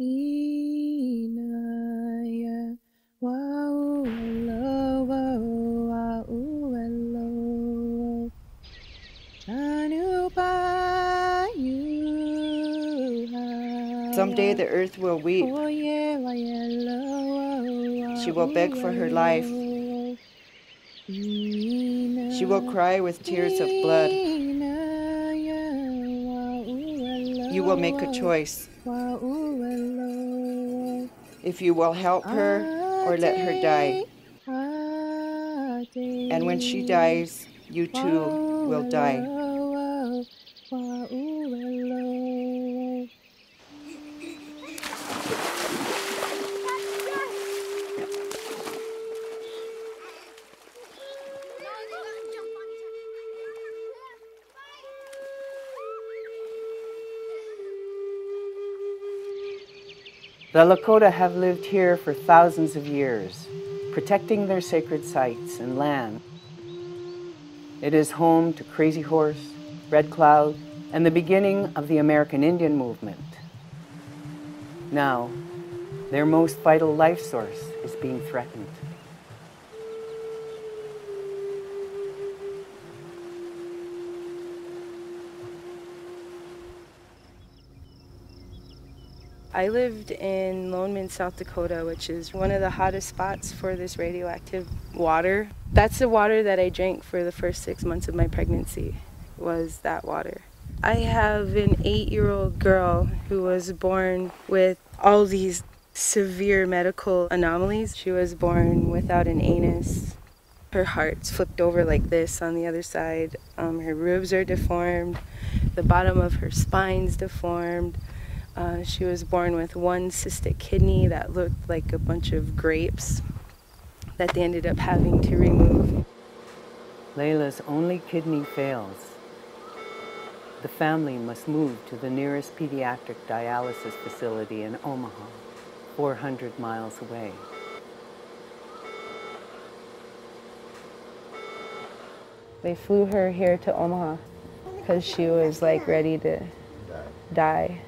Inaya, wow, hello, wow, hello. Someday the earth will weep. She will beg for her life. She will cry with tears of blood. You will make a choice. If you will help her or let her die. And when she dies, you too will die. The Lakota have lived here for thousands of years, protecting their sacred sites and land. It is home to Crazy Horse, Red Cloud, and the beginning of the American Indian movement. Now, their most vital life source is being threatened. I lived in Lone Mint, South Dakota, which is one of the hottest spots for this radioactive water. That's the water that I drank for the first 6 months of my pregnancy, was that water. I have an 8-year-old girl who was born with all these severe medical anomalies. She was born without an anus. Her heart's flipped over like this on the other side. Her ribs are deformed. The bottom of her spine's deformed. She was born with one cystic kidney that looked like a bunch of grapes that they ended up having to remove. Layla's only kidney fails. The family must move to the nearest pediatric dialysis facility in Omaha, 400 miles away. They flew her here to Omaha because she was like ready to die.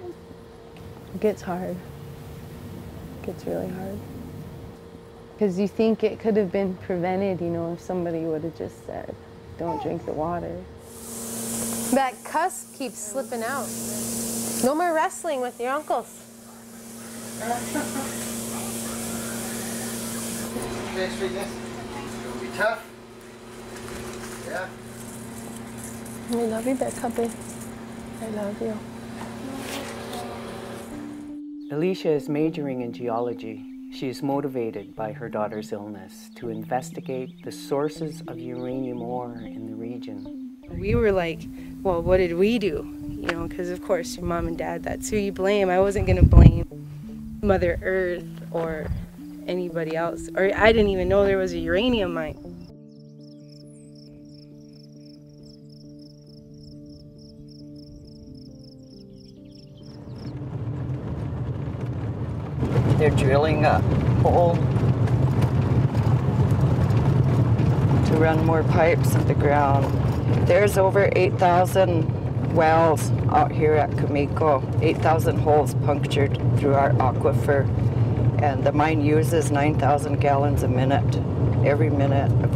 It gets hard. It gets really hard. Because you think it could have been prevented, you know, if somebody would have just said, don't drink the water. That cusp keeps slipping out. No more wrestling with your uncles. Next week, yes. It'll be tough. Yeah. We love you, Big Puppy. I love you. Alicia is majoring in geology. She is motivated by her daughter's illness to investigate the sources of uranium ore in the region. We were like, well, what did we do? You know, because of course your mom and dad, that's who you blame. I wasn't going to blame Mother Earth or anybody else. Or I didn't even know there was a uranium mine. They're drilling a hole to run more pipes in the ground. There's over 8,000 wells out here at Kamiko, 8,000 holes punctured through our aquifer, and the mine uses 9,000 gallons a minute of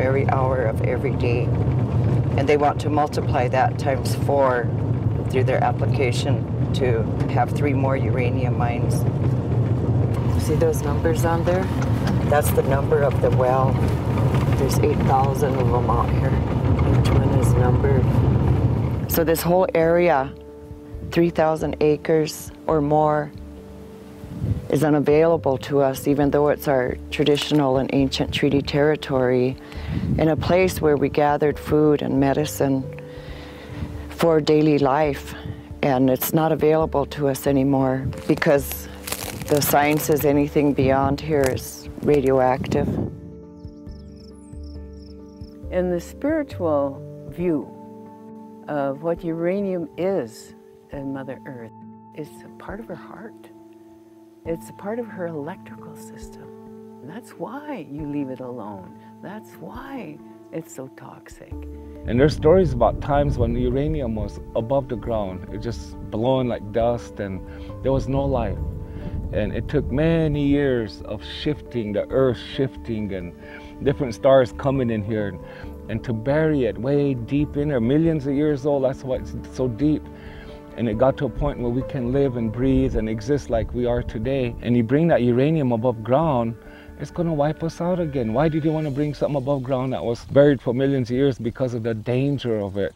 every hour of every day. And they want to multiply that times 4 through their application to have 3 more uranium mines. See those numbers on there? That's the number of the well. There's 8,000 of them out here. Each one is numbered. So this whole area, 3,000 acres or more, is unavailable to us, even though it's our traditional and ancient treaty territory, in a place where we gathered food and medicine for daily life. And it's not available to us anymore because the science says anything beyond here is radioactive. In the spiritual view of what uranium is in Mother Earth, it's a part of her heart. It's a part of her electrical system. And that's why you leave it alone. That's why it's so toxic. And there's stories about times when uranium was above the ground. It just blown like dust and there was no life. And it took many years of shifting, the earth shifting and different stars coming in here. And to bury it way deep in there, millions of years old, that's why it's so deep. And it got to a point where we can live and breathe and exist like we are today. And you bring that uranium above ground, it's going to wipe us out again. Why did you want to bring something above ground that was buried for millions of years? Because of the danger of it.